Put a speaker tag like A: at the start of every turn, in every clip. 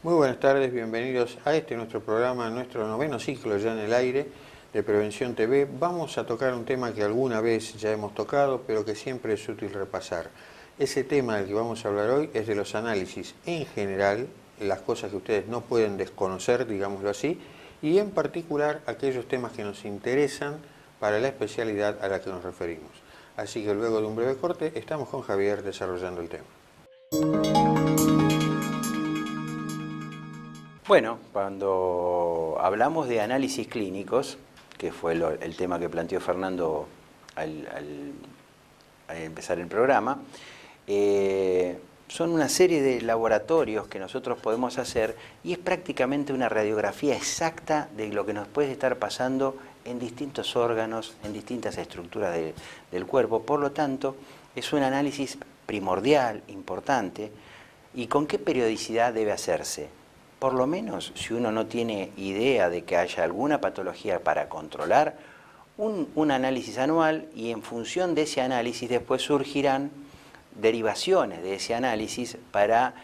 A: Muy buenas tardes, bienvenidos a nuestro programa, nuestro noveno ciclo ya en el aire de Prevención TV. Vamos a tocar un tema que alguna vez ya hemos tocado, pero que siempre es útil repasar. Ese tema del que vamos a hablar hoy es de los análisis en general, las cosas que ustedes no pueden desconocer, digámoslo así, y en particular aquellos temas que nos interesan para la especialidad a la que nos referimos. Así que luego de un breve corte, estamos con Javier desarrollando el tema.
B: Bueno, cuando hablamos de análisis clínicos, que fue el tema que planteó Fernando al empezar el programa, son una serie de laboratorios que nosotros podemos hacer y es prácticamente una radiografía exacta de lo que nos puede estar pasando en distintos órganos, en distintas estructuras del cuerpo. Por lo tanto, es un análisis primordial, importante. ¿Y con qué periodicidad debe hacerse? Por lo menos, si uno no tiene idea de que haya alguna patología para controlar, un análisis anual, y en función de ese análisis después surgirán derivaciones de ese análisis para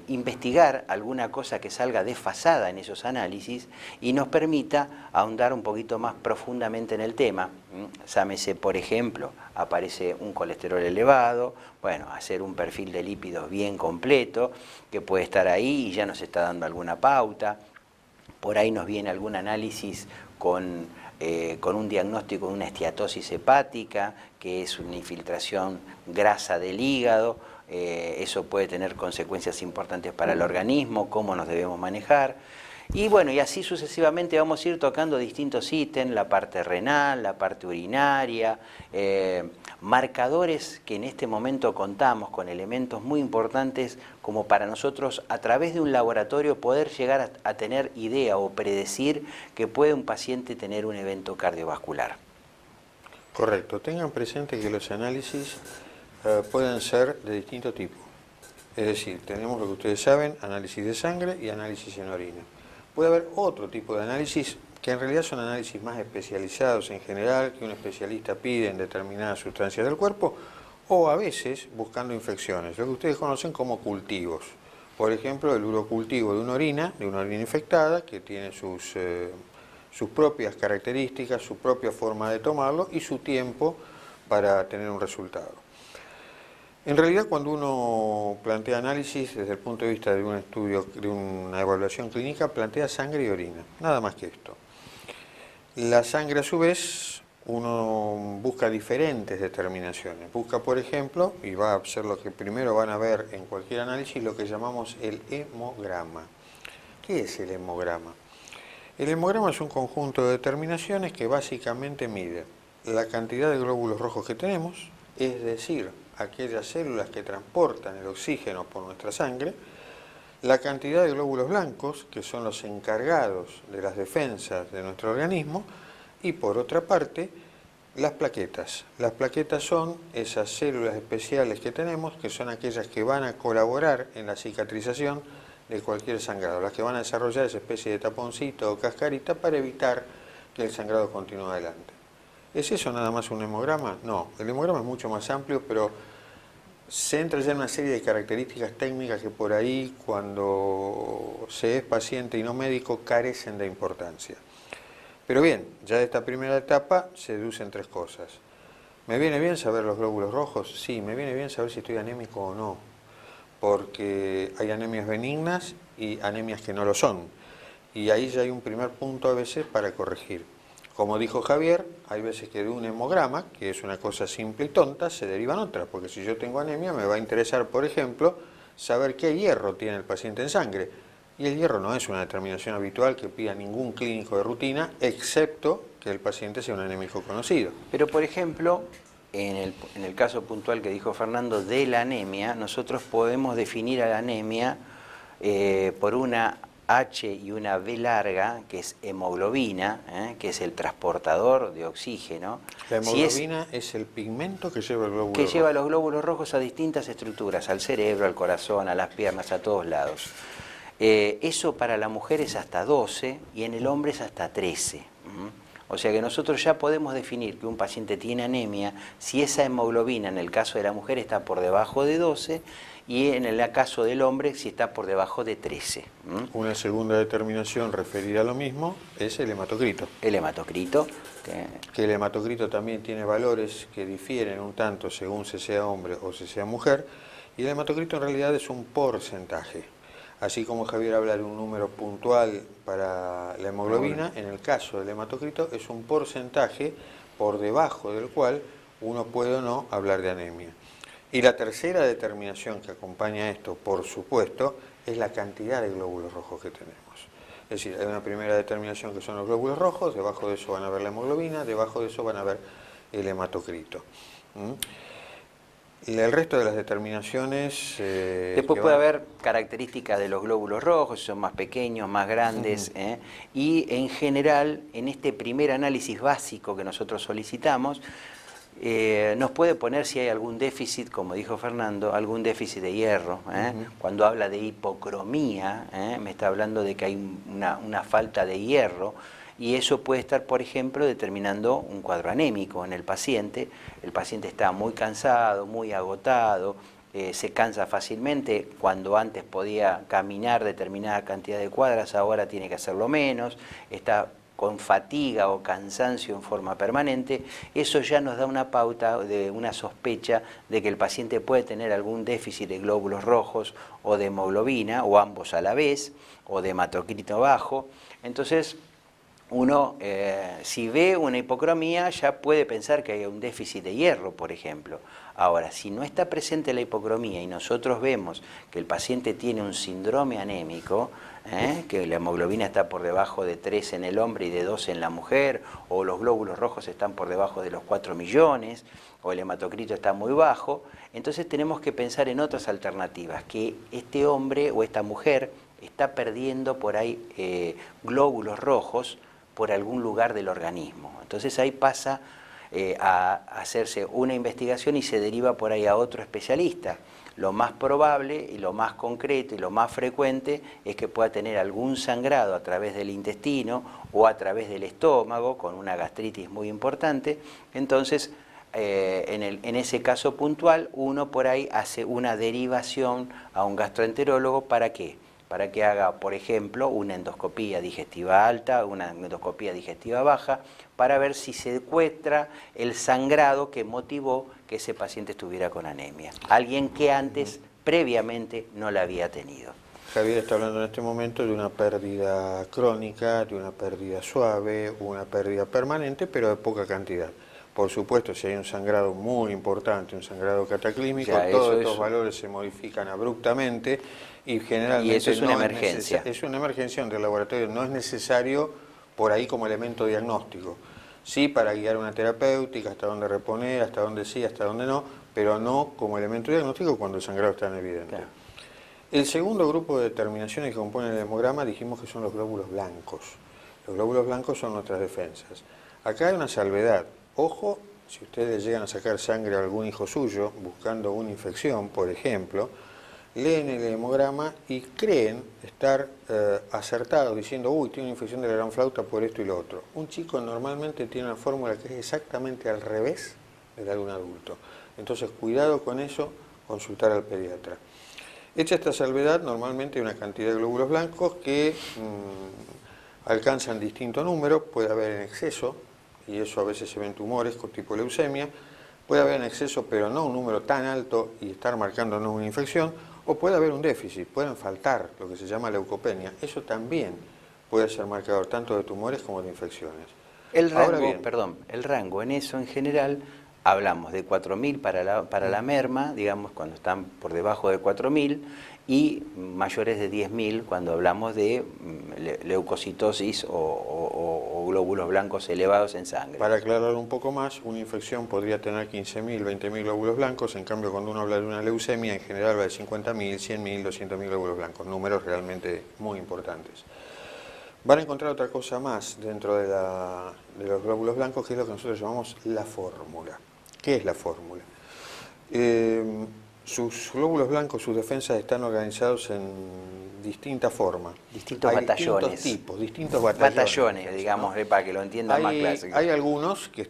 B: investigar alguna cosa que salga desfasada en esos análisis y nos permita ahondar un poquito más profundamente en el tema. Llámese, por ejemplo, aparece un colesterol elevado, bueno, hacer un perfil de lípidos bien completo, que puede estar ahí y ya nos está dando alguna pauta. Por ahí nos viene algún análisis con un diagnóstico de una esteatosis hepática, que es una infiltración grasa del hígado. Eso puede tener consecuencias importantes para el organismo, cómo nos debemos manejar. Y bueno, y así sucesivamente vamos a ir tocando distintos ítems, la parte renal, la parte urinaria, marcadores que en este momento contamos con elementos muy importantes como para nosotros a través de un laboratorio poder llegar a tener idea o predecir que puede un paciente tener un evento cardiovascular.
A: Correcto, tengan presente que los análisis pueden ser de distinto tipo. Es decir, tenemos lo que ustedes saben, análisis de sangre y análisis en orina. Puede haber otro tipo de análisis que en realidad son análisis más especializados en general, que un especialista pide en determinadas sustancias del cuerpo, o a veces buscando infecciones, lo que ustedes conocen como cultivos. Por ejemplo, el urocultivo de una orina infectada, que tiene sus propias características, su propia forma de tomarlo y su tiempo para tener un resultado. En realidad, cuando uno plantea análisis desde el punto de vista de un estudio, de una evaluación clínica, plantea sangre y orina, nada más que esto. La sangre, a su vez, uno busca diferentes determinaciones. Busca, por ejemplo, y va a ser lo que primero van a ver en cualquier análisis, lo que llamamos el hemograma. ¿Qué es el hemograma? El hemograma es un conjunto de determinaciones que básicamente mide la cantidad de glóbulos rojos que tenemos, es decir, aquellas células que transportan el oxígeno por nuestra sangre, la cantidad de glóbulos blancos, que son los encargados de las defensas de nuestro organismo, y por otra parte, las plaquetas. Las plaquetas son esas células especiales que tenemos, que son aquellas que van a colaborar en la cicatrización de cualquier sangrado, las que van a desarrollar esa especie de taponcito o cascarita para evitar que el sangrado continúe adelante. ¿Es eso nada más un hemograma? No, el hemograma es mucho más amplio, pero se entra ya en una serie de características técnicas que por ahí, cuando se es paciente y no médico, carecen de importancia. Pero bien, ya de esta primera etapa se deducen 3 cosas. ¿Me viene bien saber los glóbulos rojos? Sí, me viene bien saber si estoy anémico o no, porque hay anemias benignas y anemias que no lo son. Y ahí ya hay un primer punto a veces para corregir. Como dijo Javier, hay veces que de un hemograma, que es una cosa simple y tonta, se derivan otras, porque si yo tengo anemia me va a interesar, por ejemplo, saber qué hierro tiene el paciente en sangre. Y el hierro no es una determinación habitual que pida ningún clínico de rutina, excepto que el paciente sea un anémico conocido.
B: Pero, por ejemplo, en el caso puntual que dijo Fernando de la anemia, nosotros podemos definir a la anemia por una H y una B larga, que es hemoglobina, que es el transportador de oxígeno.
A: La hemoglobina es el pigmento que lleva el glóbulo rojo.
B: Que lleva los glóbulos rojos a distintas estructuras, al cerebro, al corazón, a las piernas, a todos lados. Eso para la mujer es hasta 12 y en el hombre es hasta 13. O sea que nosotros ya podemos definir que un paciente tiene anemia si esa hemoglobina en el caso de la mujer está por debajo de 12 y en el caso del hombre si está por debajo de 13.
A: Una segunda determinación referida a lo mismo es el hematocrito.
B: El hematocrito.
A: Que el hematocrito también tiene valores que difieren un tanto según se sea hombre o se sea mujer, y el hematocrito en realidad es un porcentaje. Así como Javier habla de un número puntual para la hemoglobina, en el caso del hematocrito es un porcentaje por debajo del cual uno puede o no hablar de anemia. Y la tercera determinación que acompaña a esto, por supuesto, es la cantidad de glóbulos rojos que tenemos. Es decir, hay una primera determinación que son los glóbulos rojos, debajo de eso van a ver la hemoglobina, debajo de eso van a ver el hematocrito. Y el resto de las determinaciones...
B: Después puede haber características de los glóbulos rojos, si son más pequeños, más grandes, y en general, en este primer análisis básico que nosotros solicitamos, nos puede poner si hay algún déficit, como dijo Fernando, algún déficit de hierro. Cuando habla de hipocromía, me está hablando de que hay una falta de hierro, y eso puede estar, por ejemplo, determinando un cuadro anémico en el paciente. El paciente está muy cansado, muy agotado, se cansa fácilmente. Cuando antes podía caminar determinada cantidad de cuadras, ahora tiene que hacerlo menos, está con fatiga o cansancio en forma permanente. Eso ya nos da una pauta, de una sospecha de que el paciente puede tener algún déficit de glóbulos rojos o de hemoglobina, o ambos a la vez, o de hematocrito bajo. Entonces, uno, si ve una hipocromía, ya puede pensar que hay un déficit de hierro, por ejemplo. Ahora, si no está presente la hipocromía y nosotros vemos que el paciente tiene un síndrome anémico, que la hemoglobina está por debajo de 3 en el hombre y de 2 en la mujer, o los glóbulos rojos están por debajo de los 4 millones, o el hematocrito está muy bajo, entonces tenemos que pensar en otras alternativas, que este hombre o esta mujer está perdiendo por ahí glóbulos rojos por algún lugar del organismo. Entonces ahí pasa a hacerse una investigación y se deriva por ahí a otro especialista. Lo más probable y lo más concreto y lo más frecuente es que pueda tener algún sangrado a través del intestino o a través del estómago con una gastritis muy importante. Entonces, en ese caso puntual, uno por ahí hace una derivación a un gastroenterólogo. ¿Para qué? Para que haga, por ejemplo, una endoscopía digestiva alta, una endoscopía digestiva baja, para ver si se encuentra el sangrado que motivó que ese paciente estuviera con anemia. Alguien que antes, previamente, no la había tenido.
A: Javier está hablando en este momento de una pérdida crónica, de una pérdida suave, una pérdida permanente, pero de poca cantidad. Por supuesto, si hay un sangrado muy importante, un sangrado cataclímico, todos estos valores se modifican abruptamente y generalmente
B: eso es una emergencia.
A: Es una emergencia donde el laboratorio no es necesario por ahí como elemento diagnóstico. Sí, para guiar una terapéutica, hasta dónde reponer, hasta dónde sí, hasta dónde no, pero no como elemento diagnóstico cuando el sangrado está en evidente. Claro. El segundo grupo de determinaciones que componen el hemograma dijimos que son los glóbulos blancos. Los glóbulos blancos son nuestras defensas. Acá hay una salvedad. Ojo, si ustedes llegan a sacar sangre a algún hijo suyo buscando una infección, por ejemplo, leen el hemograma y creen estar acertados diciendo, uy, tiene una infección de la gran flauta por esto y lo otro. Un chico normalmente tiene una fórmula que es exactamente al revés de la de un adulto. Entonces, cuidado con eso, consultar al pediatra. Hecha esta salvedad, normalmente hay una cantidad de glóbulos blancos que alcanzan distinto número, puede haber en exceso, y eso a veces se ven tumores con tipo leucemia, puede haber en exceso pero no un número tan alto y estar marcándonos una infección, o puede haber un déficit, pueden faltar lo que se llama leucopenia, eso también puede ser marcador tanto de tumores como de infecciones.
B: El
A: Ahora
B: rango,
A: bien,
B: perdón, el rango en eso en general, hablamos de 4.000 para la merma, digamos, cuando están por debajo de 4.000, y mayores de 10.000 cuando hablamos de leucocitosis o glóbulos blancos elevados en sangre.
A: para aclarar un poco más, una infección podría tener 15.000, 20.000 glóbulos blancos, en cambio cuando uno habla de una leucemia, en general va de 50.000, 100.000, 200.000 glóbulos blancos, números realmente muy importantes. Van a encontrar otra cosa más dentro de los glóbulos blancos, que es lo que nosotros llamamos la fórmula. ¿Qué es la fórmula? Sus glóbulos blancos, sus defensas están organizados en distintas formas.
B: Distintos
A: Hay
B: batallones.
A: distintos tipos, distintos batallones.
B: Batallones, digamos,
A: ¿no?
B: para que lo entiendan más clásico.
A: Hay algunos que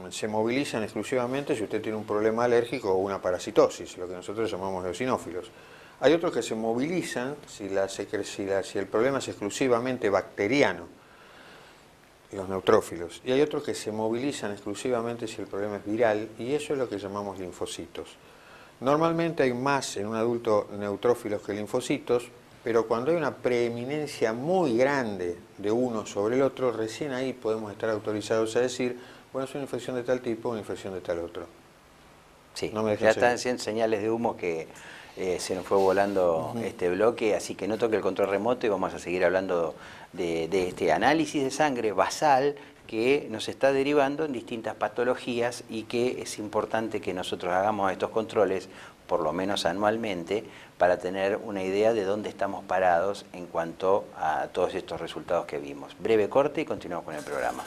A: se movilizan exclusivamente si usted tiene un problema alérgico o una parasitosis, lo que nosotros llamamos eosinófilos. Hay otros que se movilizan si el problema es exclusivamente bacteriano, los neutrófilos. Y hay otros que se movilizan exclusivamente si el problema es viral, y eso es lo que llamamos linfocitos. Normalmente hay más en un adulto neutrófilos que linfocitos, pero cuando hay una preeminencia muy grande de uno sobre el otro, recién ahí podemos estar autorizados a decir, bueno, es una infección de tal tipo, una infección de tal otro.
B: Sí,
A: No me
B: ya
A: dejen
B: están señales de humo que se nos fue volando este bloque, así que no toque el control remoto y vamos a seguir hablando de este análisis de sangre basal que nos está derivando en distintas patologías y que es importante que nosotros hagamos estos controles, por lo menos anualmente, para tener una idea de dónde estamos parados en cuanto a todos estos resultados que vimos. Breve corte y continuamos con el programa.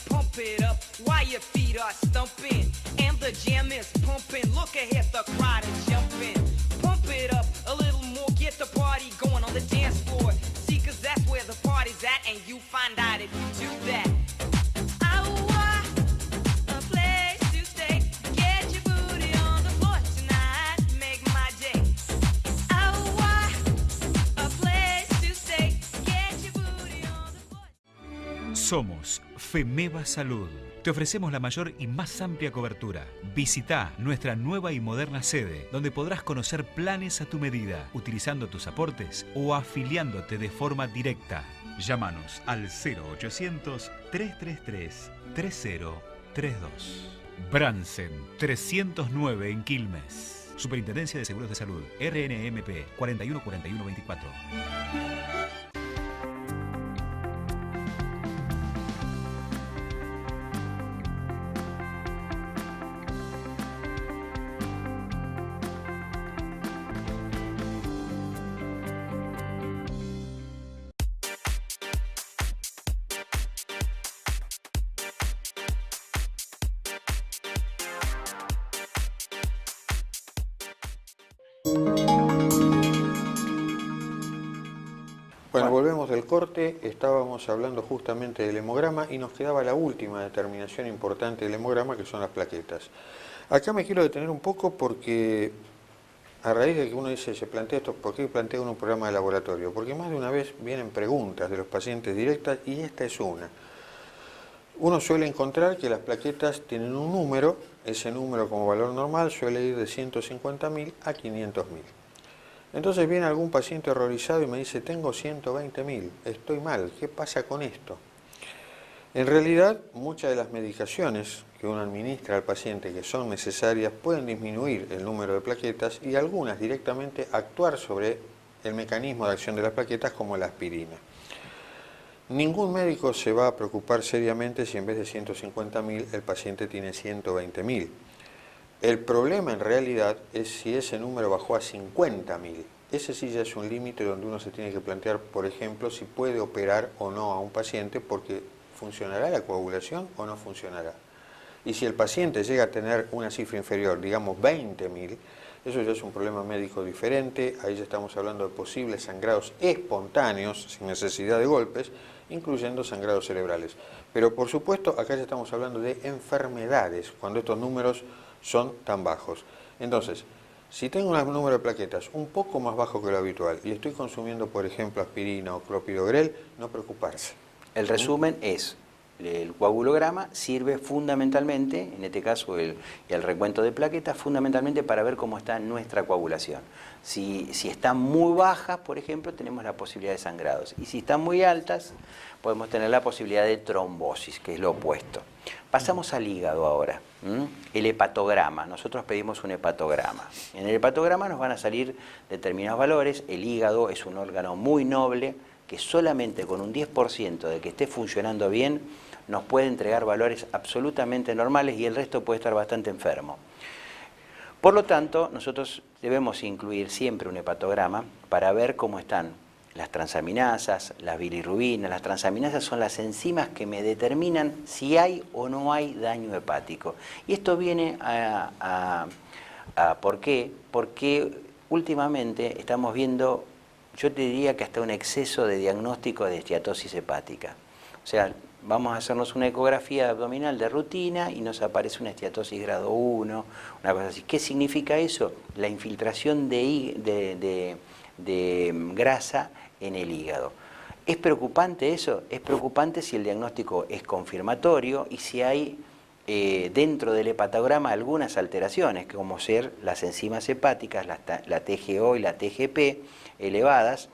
C: Pump it up while your feet are stumping and the jam is pumping. Look ahead, the crowd is jumping. Pump it up a little more, get the party going on the dance floor. See, 'cause that's where the party's at, and you find out if you do that. A place to stay. Get your booty on the floor tonight, make my day. A place to stay. Get your booty on the floor.
D: Somos FEMEVA Salud. Te ofrecemos la mayor y más amplia cobertura. Visita nuestra nueva y moderna sede, donde podrás conocer planes a tu medida, utilizando tus aportes o afiliándote de forma directa. Llámanos al 0800-333-3032. Bransen 309 en Quilmes. Superintendencia de Seguros de Salud. RNMP 414124.
A: Bueno, volvemos del corte, estábamos hablando justamente del hemograma y nos quedaba la última determinación importante del hemograma, que son las plaquetas. Acá me quiero detener un poco porque a raíz de que uno dice, se plantea esto, ¿por qué plantea uno un programa de laboratorio? Porque más de una vez vienen preguntas de los pacientes directas y esta es una. Uno suele encontrar que las plaquetas tienen un número, ese número como valor normal suele ir de 150.000 a 500.000. Entonces viene algún paciente horrorizado y me dice, tengo 120.000, estoy mal, ¿qué pasa con esto? En realidad, muchas de las medicaciones que uno administra al paciente que son necesarias pueden disminuir el número de plaquetas y algunas directamente actuar sobre el mecanismo de acción de las plaquetas, como la aspirina. Ningún médico se va a preocupar seriamente si en vez de 150.000 el paciente tiene 120.000. El problema en realidad es si ese número bajó a 50.000. ese sí ya es un límite donde uno se tiene que plantear, por ejemplo, si puede operar o no a un paciente, porque ¿funcionará la coagulación o no funcionará? Y si el paciente llega a tener una cifra inferior, digamos 20.000, eso ya es un problema médico diferente. Ahí ya estamos hablando de posibles sangrados espontáneos, sin necesidad de golpes, incluyendo sangrados cerebrales. Pero por supuesto, acá ya estamos hablando de enfermedades, cuando estos números son tan bajos. Entonces, si tengo un número de plaquetas un poco más bajo que lo habitual y estoy consumiendo, por ejemplo, aspirina o clopidogrel, no preocuparse.
B: El resumen es, el coagulograma sirve fundamentalmente, en este caso el recuento de plaquetas, fundamentalmente para ver cómo está nuestra coagulación. Si están muy bajas, por ejemplo, tenemos la posibilidad de sangrados. Y si están muy altas, podemos tener la posibilidad de trombosis, que es lo opuesto. Pasamos al hígado ahora. El hepatograma. Nosotros pedimos un hepatograma. En el hepatograma nos van a salir determinados valores. El hígado es un órgano muy noble, que solamente con un 10% de que esté funcionando bien nos puede entregar valores absolutamente normales y el resto puede estar bastante enfermo. Por lo tanto, nosotros debemos incluir siempre un hepatograma para ver cómo están las transaminasas, las bilirrubinas. Las transaminasas son las enzimas que me determinan si hay o no hay daño hepático. Y esto viene ¿por qué? Porque últimamente estamos viendo, yo te diría que hasta un exceso de diagnóstico de esteatosis hepática. O sea, vamos a hacernos una ecografía abdominal de rutina y nos aparece una esteatosis grado 1, una cosa así. ¿Qué significa eso? La infiltración de grasa en el hígado. ¿Es preocupante eso? Es preocupante si el diagnóstico es confirmatorio y si hay dentro del hepatograma algunas alteraciones, como ser las enzimas hepáticas, la TGO y la TGP elevadas,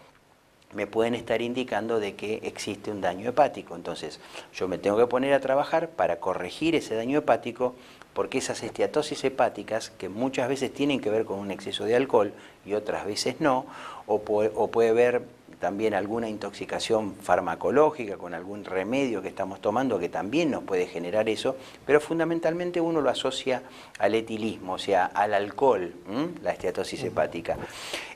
B: me pueden estar indicando de que existe un daño hepático. Entonces, yo me tengo que poner a trabajar para corregir ese daño hepático, porque esas esteatosis hepáticas, que muchas veces tienen que ver con un exceso de alcohol y otras veces no, o puede haber también alguna intoxicación farmacológica con algún remedio que estamos tomando que también nos puede generar eso, pero fundamentalmente uno lo asocia al etilismo, o sea, al alcohol, la esteatosis hepática.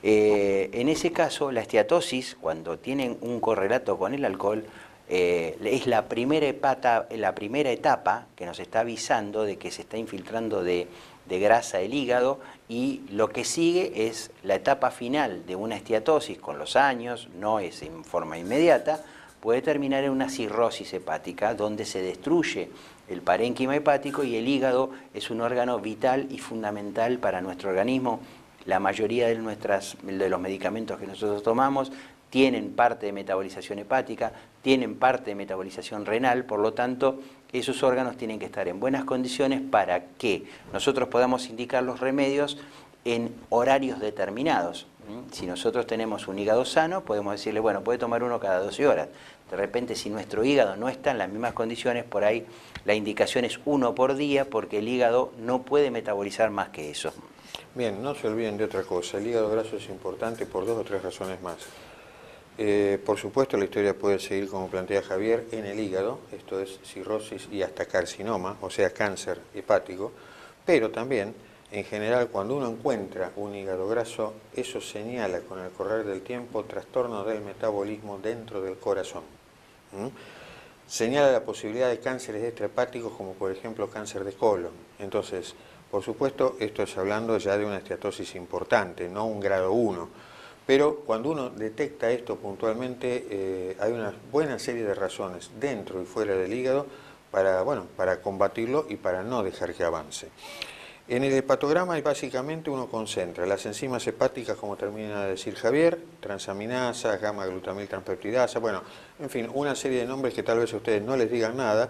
B: En ese caso, la esteatosis, cuando tienen un correlato con el alcohol, es la primera etapa que nos está avisando de que se está infiltrando de grasa el hígado, y lo que sigue es la etapa final de una esteatosis con los años, no es en forma inmediata, puede terminar en una cirrosis hepática donde se destruye el parénquima hepático y el hígado es un órgano vital y fundamental para nuestro organismo. La mayoría de los medicamentos que nosotros tomamos tienen parte de metabolización hepática, tienen parte de metabolización renal, por lo tanto, esos órganos tienen que estar en buenas condiciones para que nosotros podamos indicar los remedios en horarios determinados. Si nosotros tenemos un hígado sano, podemos decirle, bueno, puede tomar uno cada 12 horas. De repente, si nuestro hígado no está en las mismas condiciones, por ahí la indicación es uno por día, porque el hígado no puede metabolizar más que eso.
A: Bien, no se olviden de otra cosa. El hígado graso es importante por 2 o 3 razones más. Por supuesto, la historia puede seguir como plantea Javier en el hígado, esto es cirrosis y hasta carcinoma, o sea, cáncer hepático, pero también, en general, cuando uno encuentra un hígado graso, eso señala con el correr del tiempo trastornos del metabolismo dentro del corazón. Señala la posibilidad de cánceres extrahepáticos, como por ejemplo cáncer de colon. Entonces, por supuesto, esto es hablando ya de una esteatosis importante, no un grado 1. Pero cuando uno detecta esto puntualmente, hay una buena serie de razones dentro y fuera del hígado para combatirlo y para no dejar que avance. En el hepatograma básicamente uno concentra las enzimas hepáticas, como termina de decir Javier, transaminasas, gamma-glutamil transpeptidasa, bueno, en fin, una serie de nombres que tal vez a ustedes no les digan nada,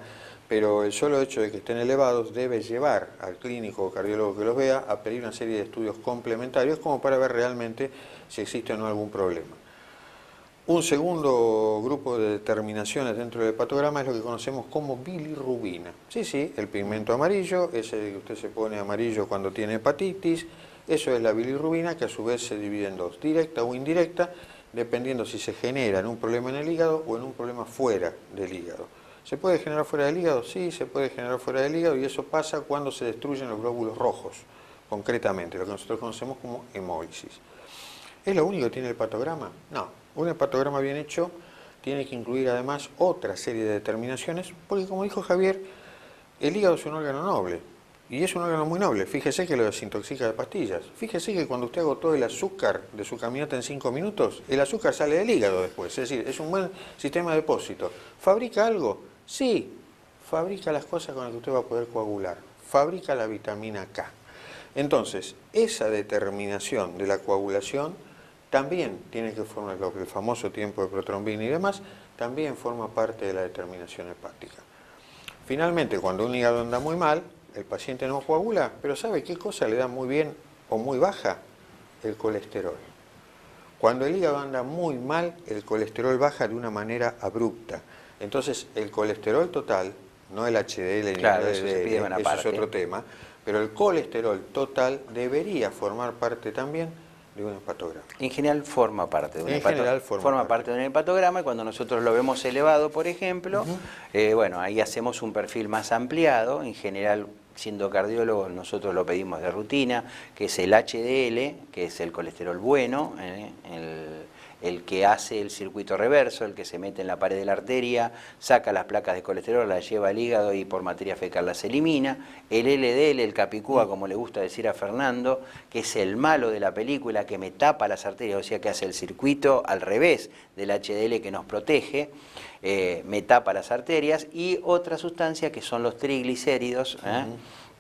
A: pero el solo hecho de que estén elevados debe llevar al clínico o cardiólogo que los vea a pedir una serie de estudios complementarios como para ver realmente si existe o no algún problema. Un segundo grupo de determinaciones dentro del hepatograma es lo que conocemos como bilirrubina. Sí, el pigmento amarillo, ese que usted se pone amarillo cuando tiene hepatitis, eso es la bilirrubina, que a su vez se divide en dos, directa o indirecta, dependiendo si se genera en un problema en el hígado o en un problema fuera del hígado. ¿Se puede generar fuera del hígado? Sí, se puede generar fuera del hígado, y eso pasa cuando se destruyen los glóbulos rojos, concretamente, lo que nosotros conocemos como hemólisis. ¿Es lo único que tiene el hepatograma? No, un hepatograma bien hecho tiene que incluir además otra serie de determinaciones, porque como dijo Javier, el hígado es un órgano noble, y es un órgano muy noble. Fíjese que lo desintoxica de pastillas. Fíjese que cuando usted agotó el azúcar de su caminata en 5 minutos, el azúcar sale del hígado después, es decir, es un buen sistema de depósito. ¿Fabrica algo? Sí, fabrica las cosas con las que usted va a poder coagular, fabrica la vitamina K. Entonces, esa determinación de la coagulación también tiene que formar, el famoso tiempo de protrombina y demás, también forma parte de la determinación hepática. Finalmente, cuando un hígado anda muy mal, el paciente no coagula, pero ¿sabe qué cosa le da muy bien o muy baja? El colesterol. Cuando el hígado anda muy mal, el colesterol baja de una manera abrupta. Entonces, el colesterol total, no el HDL,
B: claro,
A: ni el
B: eso se pide una
A: eso
B: parte.
A: es otro tema, pero el colesterol total debería formar parte también de un hepatograma.
B: En general forma parte de un
A: general
B: forma parte de un hepatograma, y cuando nosotros lo vemos elevado, por ejemplo, bueno, ahí hacemos un perfil más ampliado. En general, siendo cardiólogos, nosotros lo pedimos de rutina, que es el HDL, que es el colesterol bueno, el que hace el circuito reverso, el que se mete en la pared de la arteria, saca las placas de colesterol, las lleva al hígado y por materia fecal las elimina. El LDL, el capicúa, como le gusta decir a Fernando, que es el malo de la película, que me tapa las arterias, o sea que hace el circuito al revés del HDL que nos protege, me tapa las arterias. Y otra sustancia que son los triglicéridos,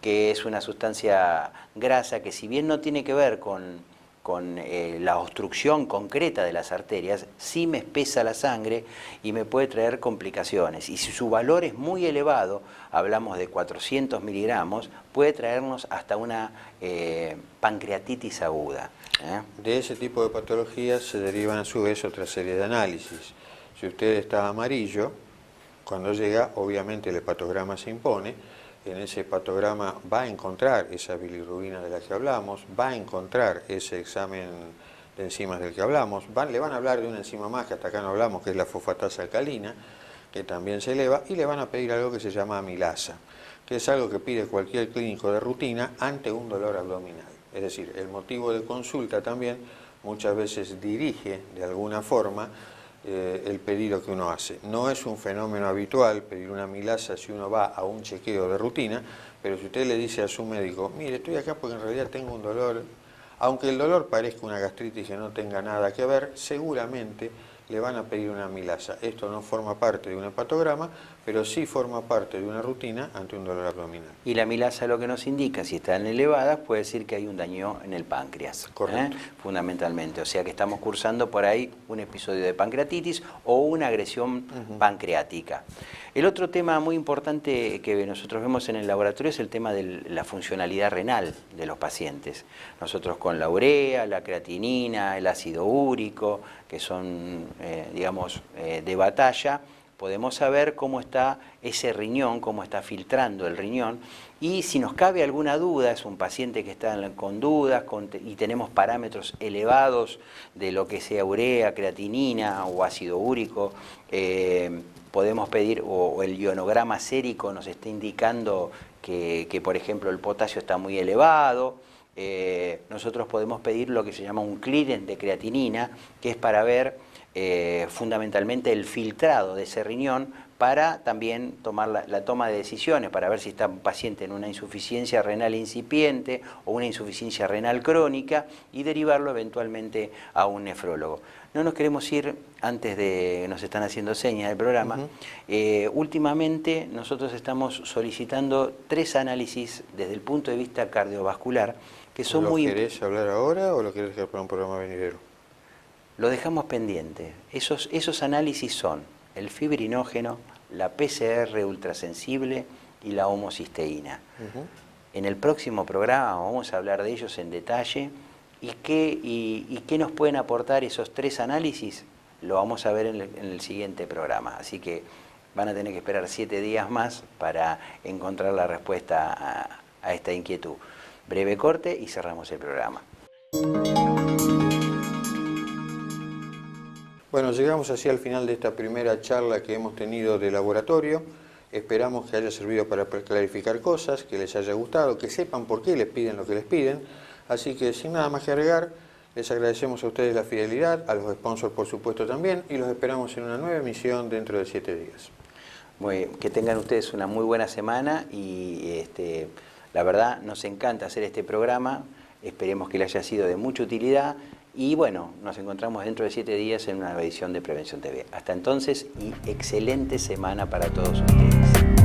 B: que es una sustancia grasa que, si bien no tiene que ver con la obstrucción concreta de las arterias, sí me espesa la sangre y me puede traer complicaciones. Y si su valor es muy elevado, hablamos de 400 miligramos, puede traernos hasta una pancreatitis aguda.
A: De ese tipo de patologías se derivan a su vez otra serie de análisis. Si usted está amarillo, cuando llega, obviamente el hepatograma se impone. En ese hepatograma va a encontrar esa bilirrubina de la que hablamos, va a encontrar ese examen de enzimas del que hablamos, le van a hablar de una enzima más que hasta acá no hablamos, que es la fosfatasa alcalina, que también se eleva, y le van a pedir algo que se llama amilasa, que es algo que pide cualquier clínico de rutina ante un dolor abdominal. Es decir, el motivo de consulta también muchas veces dirige de alguna forma el pedido que uno hace. No es un fenómeno habitual pedir una amilasa si uno va a un chequeo de rutina, pero si usted le dice a su médico, mire, estoy acá porque en realidad tengo un dolor, aunque el dolor parezca una gastritis que no tenga nada que ver, seguramente le van a pedir una amilasa. Esto no forma parte de un hepatograma, pero sí forma parte de una rutina ante un dolor abdominal.
B: Y la amilasa lo que nos indica, si están elevadas, puede decir que hay un daño en el páncreas.
A: Correcto.
B: Fundamentalmente. O sea que estamos cursando por ahí un episodio de pancreatitis o una agresión pancreática. El otro tema muy importante que nosotros vemos en el laboratorio es el tema de la funcionalidad renal de los pacientes. Nosotros con la urea, la creatinina, el ácido úrico, que son, digamos, de batalla, podemos saber cómo está ese riñón, cómo está filtrando el riñón, y si nos cabe alguna duda, es un paciente que está con dudas y tenemos parámetros elevados de lo que sea urea, creatinina o ácido úrico, podemos pedir, o el ionograma sérico nos está indicando que por ejemplo, el potasio está muy elevado. Nosotros podemos pedir lo que se llama un clearance de creatinina, que es para ver fundamentalmente el filtrado de ese riñón, para también tomar la toma de decisiones, para ver si está un paciente en una insuficiencia renal incipiente o una insuficiencia renal crónica, y derivarlo eventualmente a un nefrólogo. No nos queremos ir antes de, nos están haciendo señas del programa. Últimamente nosotros estamos solicitando 3 análisis desde el punto de vista cardiovascular, que son muy...
A: ¿Lo querés hablar ahora o lo querés dejar para un programa venidero?
B: Lo dejamos pendiente. Esos análisis son el fibrinógeno, la PCR ultrasensible y la homocisteína. En el próximo programa vamos a hablar de ellos en detalle, y qué nos pueden aportar esos 3 análisis, lo vamos a ver en el siguiente programa. Así que van a tener que esperar 7 días más para encontrar la respuesta a esta inquietud. Breve corte y cerramos el programa.
A: Bueno, llegamos así al final de esta primera charla que hemos tenido de laboratorio. Esperamos que haya servido para clarificar cosas, que les haya gustado, que sepan por qué les piden lo que les piden. Así que sin nada más que agregar, Les agradecemos a ustedes la fidelidad, a los sponsors por supuesto también, y los esperamos en una nueva emisión dentro de 7 días.
B: Que tengan ustedes una muy buena semana y la verdad nos encanta hacer este programa, esperemos que les haya sido de mucha utilidad y bueno, nos encontramos dentro de 7 días en una nueva edición de Prevención TV. Hasta entonces y excelente semana para todos ustedes.